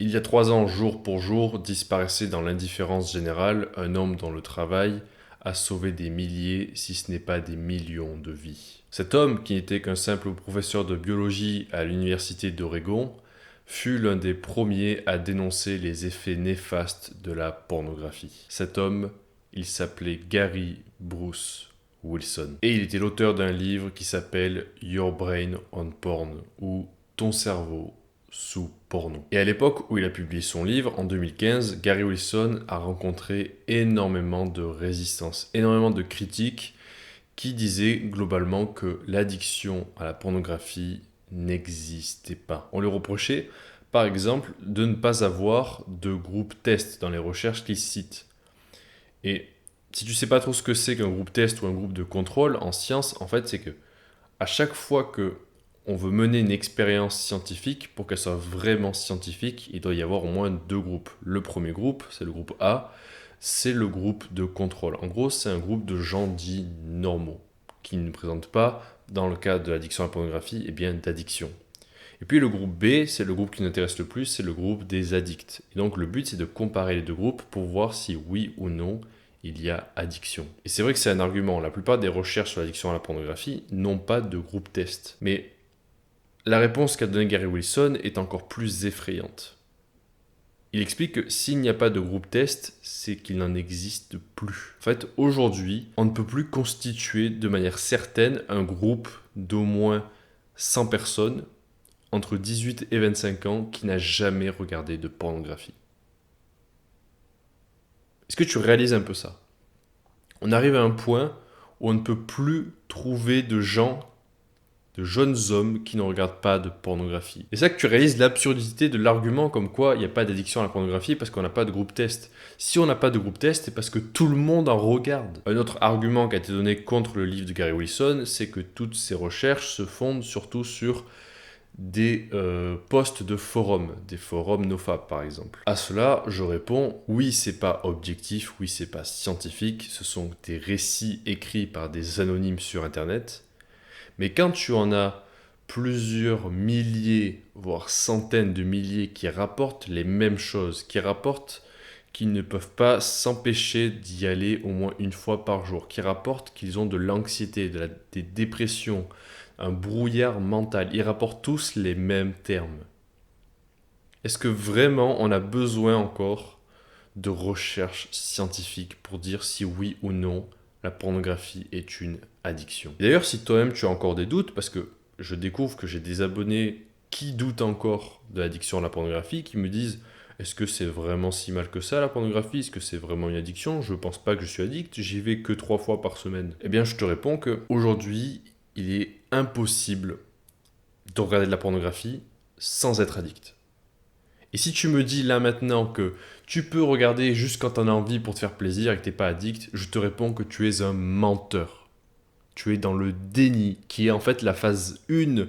Il y a 3 ans, jour pour jour, disparaissait dans l'indifférence générale un homme dont le travail a sauvé des milliers, si ce n'est pas des millions de vies. Cet homme, qui n'était qu'un simple professeur de biologie à l'université d'Oregon, fut l'un des premiers à dénoncer les effets néfastes de la pornographie. Cet homme, il s'appelait Gary Bruce Wilson. Et il était l'auteur d'un livre qui s'appelle Your Brain on Porn, ou Ton cerveau sous porno. Et à l'époque où il a publié son livre, en 2015, Gary Wilson a rencontré énormément de résistance, énormément de critiques qui disaient globalement que l'addiction à la pornographie n'existait pas. On lui reprochait, par exemple, de ne pas avoir de groupe test dans les recherches qu'il cite. Et si tu sais pas trop ce que c'est qu'un groupe test ou un groupe de contrôle en science, en fait, c'est que à chaque fois que on veut mener une expérience scientifique, pour qu'elle soit vraiment scientifique, il doit y avoir au moins 2 groupes. Le premier groupe, c'est le groupe A, c'est le groupe de contrôle. En gros, c'est un groupe de gens dits normaux, qui ne présentent pas, dans le cas de l'addiction à la pornographie, eh bien d'addiction. Et puis le groupe B, c'est le groupe qui nous intéresse le plus, c'est le groupe des addicts. Et donc le but, c'est de comparer les 2 groupes pour voir si oui ou non il y a addiction. Et c'est vrai que c'est un argument. La plupart des recherches sur l'addiction à la pornographie n'ont pas de groupe test. Mais la réponse qu'a donnée Gary Wilson est encore plus effrayante. Il explique que s'il n'y a pas de groupe test, c'est qu'il n'en existe plus. En fait, aujourd'hui, on ne peut plus constituer de manière certaine un groupe d'au moins 100 personnes entre 18 et 25 ans qui n'a jamais regardé de pornographie. Est-ce que tu réalises un peu ça? On arrive à un point où on ne peut plus trouver de jeunes hommes qui ne regardent pas de pornographie. Et c'est ça que tu réalises l'absurdité de l'argument comme quoi il n'y a pas d'addiction à la pornographie parce qu'on n'a pas de groupe test. Si on n'a pas de groupe test, c'est parce que tout le monde en regarde. Un autre argument qui a été donné contre le livre de Gary Wilson, c'est que toutes ces recherches se fondent surtout sur des posts de forums, des forums nofap par exemple. À cela, je réponds, oui, c'est pas objectif, oui, c'est pas scientifique, ce sont des récits écrits par des anonymes sur internet. Mais quand tu en as plusieurs milliers, voire centaines de milliers qui rapportent les mêmes choses, qui rapportent qu'ils ne peuvent pas s'empêcher d'y aller au moins une fois par jour, qui rapportent qu'ils ont de l'anxiété, des dépressions, un brouillard mental, ils rapportent tous les mêmes termes. Est-ce que vraiment on a besoin encore de recherches scientifiques pour dire si oui ou non la pornographie est une addiction? D'ailleurs, si toi-même tu as encore des doutes, parce que je découvre que j'ai des abonnés qui doutent encore de l'addiction à la pornographie, qui me disent est-ce que c'est vraiment si mal que ça la pornographie? Est-ce que c'est vraiment une addiction? Je pense pas que je suis addict, j'y vais que 3 fois par semaine. Eh bien, je te réponds que aujourd'hui, il est impossible de regarder de la pornographie sans être addict. Et si tu me dis là maintenant que tu peux regarder juste quand tu en as envie pour te faire plaisir et que tu n'es pas addict, je te réponds que tu es un menteur. Tu es dans le déni, qui est en fait la phase 1,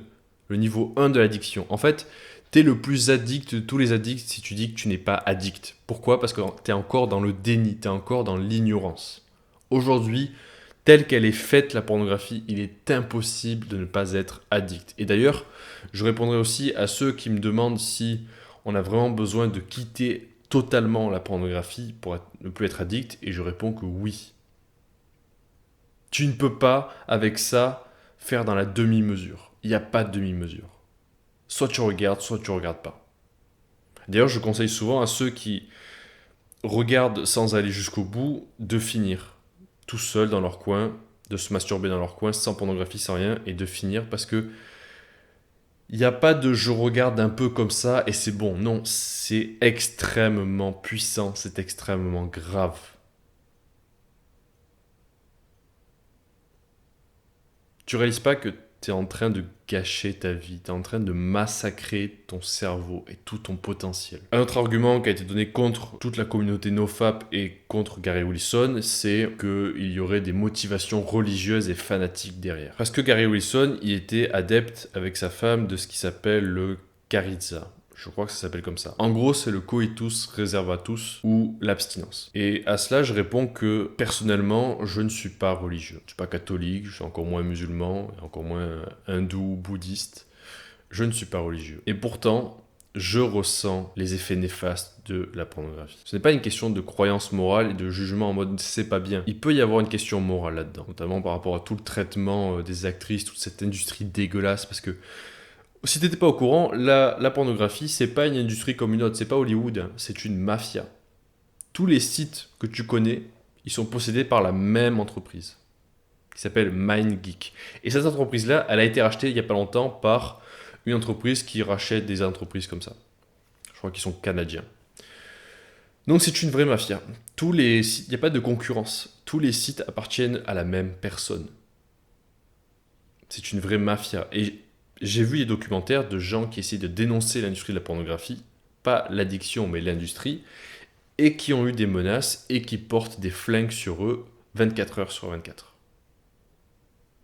le niveau 1 de l'addiction. En fait, tu es le plus addict de tous les addicts si tu dis que tu n'es pas addict. Pourquoi? Parce que tu es encore dans le déni, tu es encore dans l'ignorance. Aujourd'hui, telle qu'elle est faite, la pornographie, il est impossible de ne pas être addict. Et d'ailleurs, je répondrai aussi à ceux qui me demandent si on a vraiment besoin de quitter totalement la pornographie pour ne plus être addict, et je réponds que oui. Tu ne peux pas, avec ça, faire dans la demi-mesure. Il n'y a pas de demi-mesure. Soit tu regardes pas. D'ailleurs, je conseille souvent à ceux qui regardent sans aller jusqu'au bout de finir tout seul dans leur coin, de se masturber dans leur coin, sans pornographie, sans rien, et de finir parce que il n'y a pas de je regarde un peu comme ça et c'est bon. Non, c'est extrêmement puissant, c'est extrêmement grave. Tu réalises pas que tu es en train de gâcher ta vie, tu es en train de massacrer ton cerveau et tout ton potentiel. Un autre argument qui a été donné contre toute la communauté NoFap et contre Gary Wilson, c'est qu'il y aurait des motivations religieuses et fanatiques derrière. Parce que Gary Wilson, il était adepte avec sa femme de ce qui s'appelle le charitza. Je crois que ça s'appelle comme ça. En gros, c'est le coitus reservatus ou l'abstinence. Et à cela, je réponds que personnellement, je ne suis pas religieux. Je ne suis pas catholique, je suis encore moins musulman, encore moins hindou, bouddhiste. Je ne suis pas religieux. Et pourtant, je ressens les effets néfastes de la pornographie. Ce n'est pas une question de croyance morale et de jugement en mode c'est pas bien. Il peut y avoir une question morale là-dedans, notamment par rapport à tout le traitement des actrices, toute cette industrie dégueulasse, parce que si t'étais pas au courant, la pornographie, c'est pas une industrie comme une autre, c'est pas Hollywood, hein, c'est une mafia. Tous les sites que tu connais, ils sont possédés par la même entreprise, qui s'appelle MindGeek. Et cette entreprise-là, elle a été rachetée il y a pas longtemps par une entreprise qui rachète des entreprises comme ça. Je crois qu'ils sont canadiens. Donc c'est une vraie mafia. Il n'y a pas de concurrence. Tous les sites appartiennent à la même personne. C'est une vraie mafia. Et j'ai vu des documentaires de gens qui essaient de dénoncer l'industrie de la pornographie, pas l'addiction mais l'industrie, et qui ont eu des menaces et qui portent des flingues sur eux 24 heures sur 24.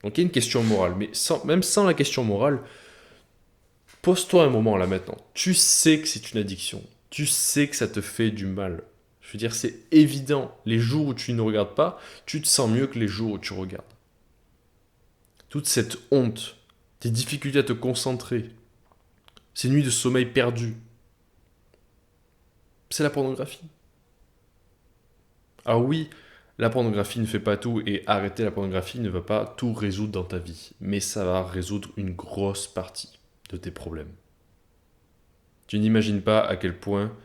Donc il y a une question morale, mais même sans la question morale, pose-toi un moment là maintenant. Tu sais que c'est une addiction. Tu sais que ça te fait du mal. Je veux dire, c'est évident. Les jours où tu ne regardes pas, tu te sens mieux que les jours où tu regardes. Toute cette honte, tes difficultés à te concentrer, ces nuits de sommeil perdues, c'est la pornographie. Alors oui, la pornographie ne fait pas tout et arrêter la pornographie ne va pas tout résoudre dans ta vie, mais ça va résoudre une grosse partie de tes problèmes. Tu n'imagines pas à quel point,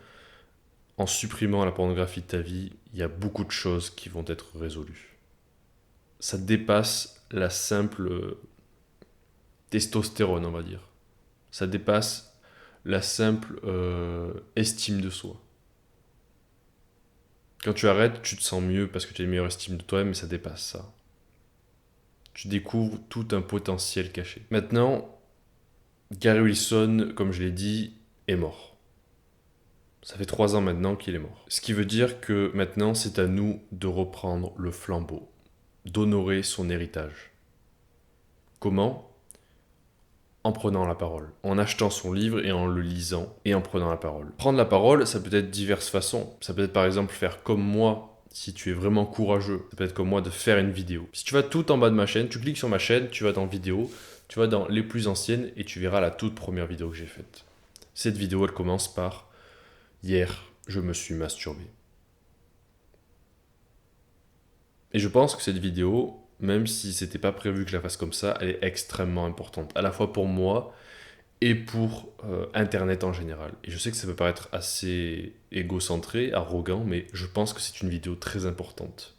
en supprimant la pornographie de ta vie, il y a beaucoup de choses qui vont être résolues. Ça dépasse la simple testostérone, on va dire. Ça dépasse la simple estime de soi. Quand tu arrêtes, tu te sens mieux parce que tu as une meilleure estime de toi, mais ça dépasse ça. Tu découvres tout un potentiel caché. Maintenant, Gary Wilson, comme je l'ai dit, est mort. Ça fait 3 ans maintenant qu'il est mort. Ce qui veut dire que maintenant, c'est à nous de reprendre le flambeau, d'honorer son héritage. Comment ? En prenant la parole, en achetant son livre et en le lisant et en prenant la parole. Prendre la parole, ça peut être diverses façons. Ça peut être par exemple faire comme moi, si tu es vraiment courageux. Ça peut être comme moi de faire une vidéo. Si tu vas tout en bas de ma chaîne, tu cliques sur ma chaîne, tu vas dans vidéo, tu vas dans les plus anciennes et tu verras la toute première vidéo que j'ai faite. Cette vidéo, elle commence par « Hier, je me suis masturbé ». Et je pense que cette vidéo, même si c'était pas prévu que je la fasse comme ça, elle est extrêmement importante, à la fois pour moi et pour Internet en général. Et je sais que ça peut paraître assez égocentré, arrogant, mais je pense que c'est une vidéo très importante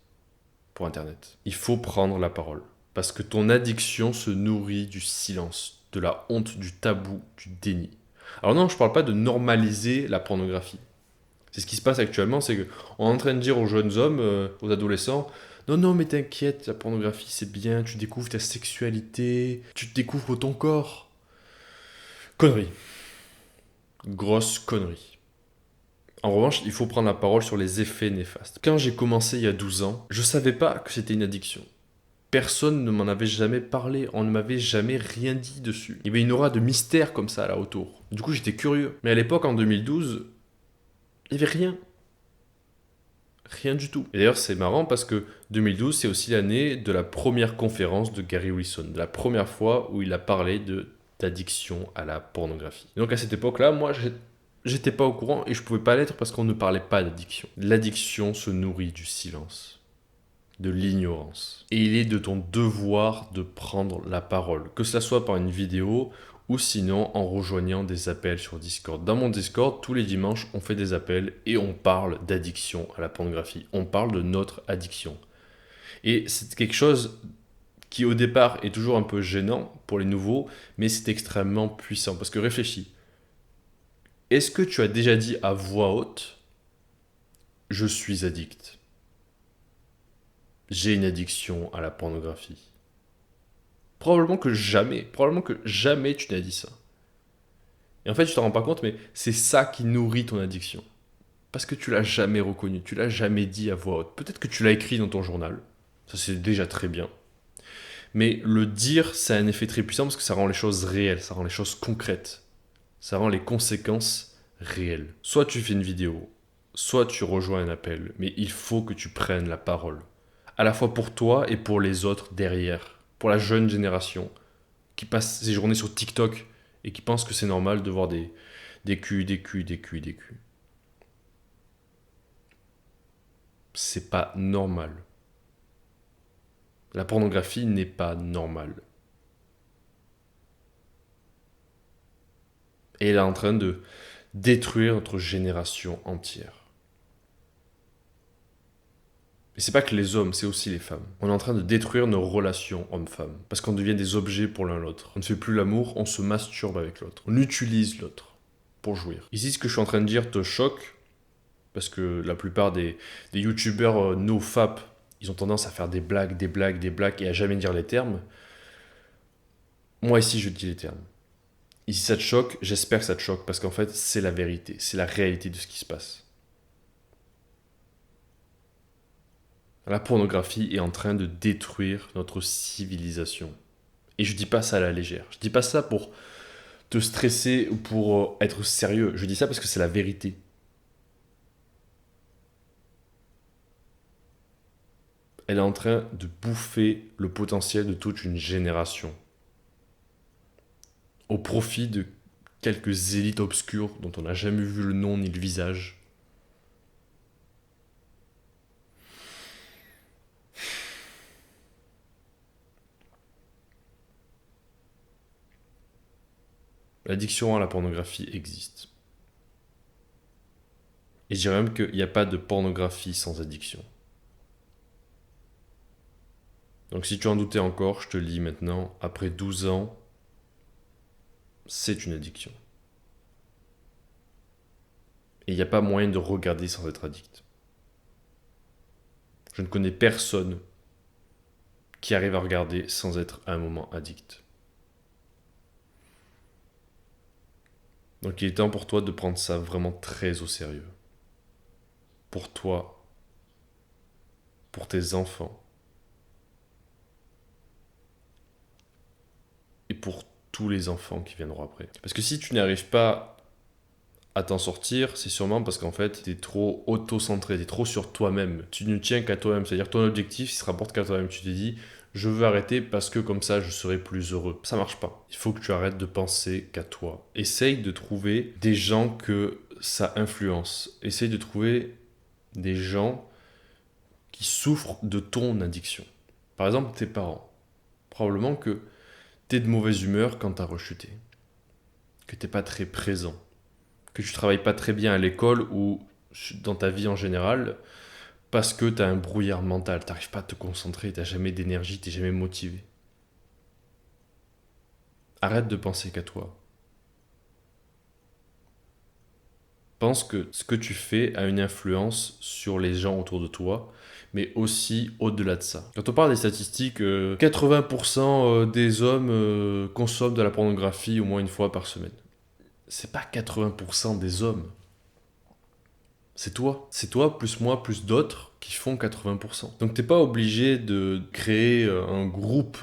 pour Internet. Il faut prendre la parole, parce que ton addiction se nourrit du silence, de la honte, du tabou, du déni. Alors non, je parle pas de normaliser la pornographie. C'est ce qui se passe actuellement, c'est qu'on est en train de dire aux jeunes hommes, aux adolescents, non, non, mais t'inquiète, la pornographie c'est bien, tu découvres ta sexualité, tu découvres ton corps. Connerie. Grosse connerie. En revanche, il faut prendre la parole sur les effets néfastes. Quand j'ai commencé il y a 12 ans, je savais pas que c'était une addiction. Personne ne m'en avait jamais parlé, on ne m'avait jamais rien dit dessus. Il y avait une aura de mystère comme ça là autour. Du coup, j'étais curieux. Mais à l'époque, en 2012, il n'y avait rien. Rien du tout. Et d'ailleurs, c'est marrant parce que 2012, c'est aussi l'année de la première conférence de Gary Wilson, de la première fois où il a parlé d'addiction à la pornographie. Et donc à cette époque-là, moi, j'étais pas au courant et je pouvais pas l'être parce qu'on ne parlait pas d'addiction. L'addiction se nourrit du silence, de l'ignorance. Et il est de ton devoir de prendre la parole, que ce soit par une vidéo ou sinon en rejoignant des appels sur Discord. Dans mon Discord, tous les dimanches, on fait des appels et on parle d'addiction à la pornographie. On parle de notre addiction. Et c'est quelque chose qui au départ est toujours un peu gênant pour les nouveaux, mais c'est extrêmement puissant. Parce que réfléchis, est-ce que tu as déjà dit à voix haute « Je suis addict ». J'ai une addiction à la pornographie. Probablement que jamais tu n'as dit ça. Et en fait, tu t'en rends pas compte, mais c'est ça qui nourrit ton addiction. Parce que tu l'as jamais reconnu, tu l'as jamais dit à voix haute. Peut-être que tu l'as écrit dans ton journal, ça c'est déjà très bien. Mais le dire, ça a un effet très puissant parce que ça rend les choses réelles, ça rend les choses concrètes. Ça rend les conséquences réelles. Soit tu fais une vidéo, soit tu rejoins un appel, mais il faut que tu prennes la parole. À la fois pour toi et pour les autres derrière. Pour la jeune génération qui passe ses journées sur TikTok et qui pense que c'est normal de voir des Des culs, des culs, des culs, des culs. C'est pas normal. La pornographie n'est pas normale. Et elle est en train de détruire notre génération entière. Et c'est pas que les hommes, c'est aussi les femmes. On est en train de détruire nos relations hommes-femmes. Parce qu'on devient des objets pour l'un l'autre. On ne fait plus l'amour, on se masturbe avec l'autre. On utilise l'autre pour jouir. Ici, ce que je suis en train de dire te choque, parce que la plupart des youtubeurs no-fap, ils ont tendance à faire des blagues, des blagues, des blagues et à jamais dire les termes. Moi, ici, je dis les termes. Et si ça te choque, j'espère que ça te choque, parce qu'en fait, c'est la vérité, c'est la réalité de ce qui se passe. La pornographie est en train de détruire notre civilisation. Et je dis pas ça à la légère. Je dis pas ça pour te stresser ou pour être sérieux. Je dis ça parce que c'est la vérité. Elle est en train de bouffer le potentiel de toute une génération. Au profit de quelques élites obscures dont on n'a jamais vu le nom ni le visage. L'addiction à la pornographie existe. Et je dirais même qu'il n'y a pas de pornographie sans addiction. Donc si tu en doutais encore, je te le dis maintenant, après 12 ans, c'est une addiction. Et il n'y a pas moyen de regarder sans être addict. Je ne connais personne qui arrive à regarder sans être à un moment addict. Donc il est temps pour toi de prendre ça vraiment très au sérieux. Pour toi, pour tes enfants, et pour tous les enfants qui viendront après. Parce que si tu n'arrives pas à t'en sortir, c'est sûrement parce qu'en fait, tu es trop auto-centré, tu es trop sur toi-même. Tu ne tiens qu'à toi-même, c'est-à-dire ton objectif, il se rapporte qu'à toi-même. Tu te dis, je veux arrêter parce que comme ça, je serai plus heureux. Ça marche pas. Il faut que tu arrêtes de penser qu'à toi. Essaye de trouver des gens que ça influence. Essaye de trouver des gens qui souffrent de ton addiction. Par exemple, tes parents. Probablement que t'es de mauvaise humeur quand t'as rechuté. Que t'es pas très présent. Que tu travailles pas très bien à l'école ou dans ta vie en général parce que t'as un brouillard mental. T'arrives pas à te concentrer, t'as jamais d'énergie, t'es jamais motivé. Arrête de penser qu'à toi. Pense que ce que tu fais a une influence sur les gens autour de toi, mais aussi au-delà de ça. Quand on parle des statistiques, 80% des hommes consomment de la pornographie au moins une fois par semaine. C'est pas 80% des hommes. C'est toi. C'est toi, plus moi, plus d'autres qui font 80%. Donc t'es pas obligé de créer un groupe,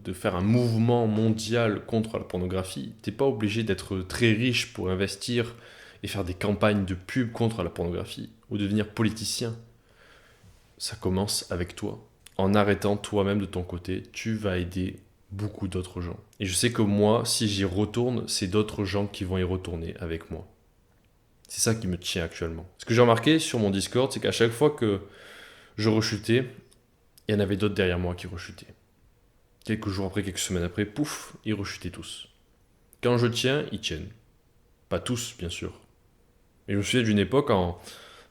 de faire un mouvement mondial contre la pornographie. T'es pas obligé d'être très riche pour investir et faire des campagnes de pub contre la pornographie ou devenir politicien. Ça commence avec toi. En arrêtant toi-même de ton côté, tu vas aider beaucoup d'autres gens. Et je sais que moi, si j'y retourne, c'est d'autres gens qui vont y retourner avec moi. C'est ça qui me tient actuellement. Ce que j'ai remarqué sur mon Discord, c'est qu'à chaque fois que je rechutais, il y en avait d'autres derrière moi qui rechutaient. Quelques jours après, quelques semaines après, pouf, ils rechutaient tous. Quand je tiens, ils tiennent. Pas tous, bien sûr. Et je me souviens d'une époque en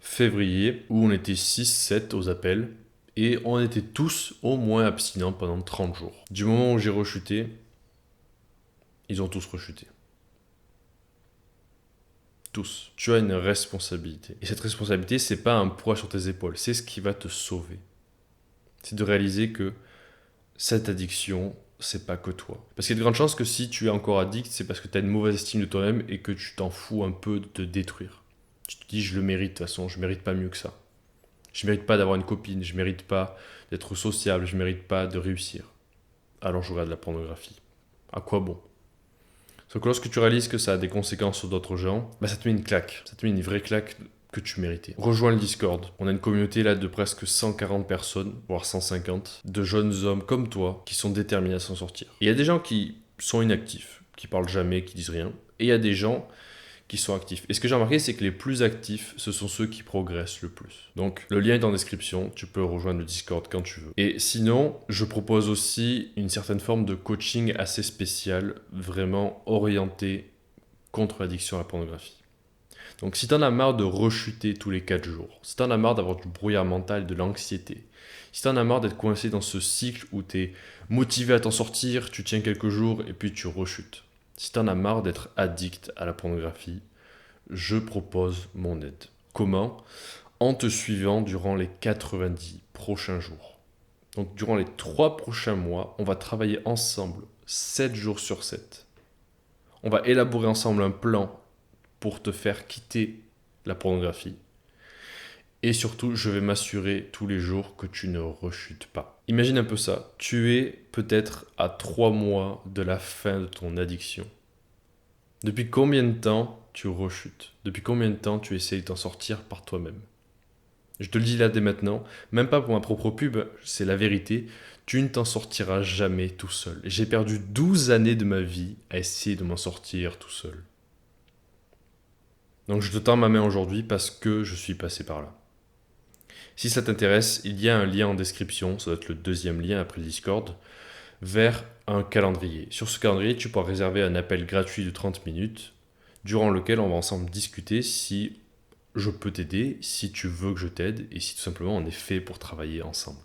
février où on était 6-7 aux appels et on était tous au moins abstinents pendant 30 jours. Du moment où j'ai rechuté, ils ont tous rechuté. Tous. Tu as une responsabilité. Et cette responsabilité, c'est pas un poids sur tes épaules, c'est ce qui va te sauver. C'est de réaliser que cette addiction, c'est pas que toi. Parce qu'il y a de grandes chances que si tu es encore addict, c'est parce que tu as une mauvaise estime de toi-même et que tu t'en fous un peu de te détruire. Tu te dis, je le mérite de toute façon, je mérite pas mieux que ça. Je mérite pas d'avoir une copine, je mérite pas d'être sociable, je mérite pas de réussir. Alors je regarde la pornographie. À quoi bon? Sauf que lorsque tu réalises que ça a des conséquences sur d'autres gens, bah ça te met une claque. Ça te met une vraie claque que tu méritais. Rejoins le Discord. On a une communauté là de presque 140 personnes, voire 150, de jeunes hommes comme toi qui sont déterminés à s'en sortir. Il y a des gens qui sont inactifs, qui parlent jamais, qui disent rien. Et il y a des gens qui sont actifs. Et ce que j'ai remarqué, c'est que les plus actifs, ce sont ceux qui progressent le plus. Donc, le lien est en description, tu peux rejoindre le Discord quand tu veux. Et sinon, je propose aussi une certaine forme de coaching assez spécial, vraiment orienté contre l'addiction à la pornographie. Donc, si tu en as marre de rechuter tous les 4 jours, si tu en as marre d'avoir du brouillard mental, de l'anxiété, si tu en as marre d'être coincé dans ce cycle où tu es motivé à t'en sortir, tu tiens quelques jours et puis tu rechutes, si tu en as marre d'être addict à la pornographie, je propose mon aide. Comment ? En te suivant durant les 90 prochains jours. Donc durant les 3 prochains mois, on va travailler ensemble 7 jours sur 7. On va élaborer ensemble un plan pour te faire quitter la pornographie. Et surtout, je vais m'assurer tous les jours que tu ne rechutes pas. Imagine un peu ça. Tu es peut-être à 3 mois de la fin de ton addiction. Depuis combien de temps tu rechutes ? Depuis combien de temps tu essayes de t'en sortir par toi-même ? Je te le dis là dès maintenant, même pas pour ma propre pub, c'est la vérité, tu ne t'en sortiras jamais tout seul. J'ai perdu 12 années de ma vie à essayer de m'en sortir tout seul. Donc je te tends ma main aujourd'hui parce que je suis passé par là. Si ça t'intéresse, il y a un lien en description, ça doit être le deuxième lien après le Discord, vers un calendrier. Sur ce calendrier, tu pourras réserver un appel gratuit de 30 minutes, durant lequel on va ensemble discuter si je peux t'aider, si tu veux que je t'aide, et si tout simplement on est fait pour travailler ensemble.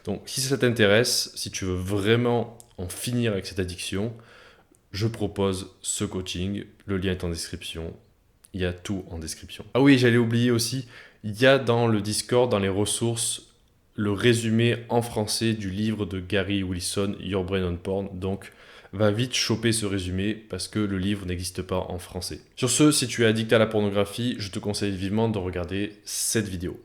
Donc si ça t'intéresse, si tu veux vraiment en finir avec cette addiction, je propose ce coaching, le lien est en description, il y a tout en description. Ah oui, j'allais oublier aussi, il y a dans le Discord, dans les ressources, le résumé en français du livre de Gary Wilson, Your Brain on Porn. Donc, va vite choper ce résumé parce que le livre n'existe pas en français. Sur ce, si tu es addict à la pornographie, je te conseille vivement de regarder cette vidéo.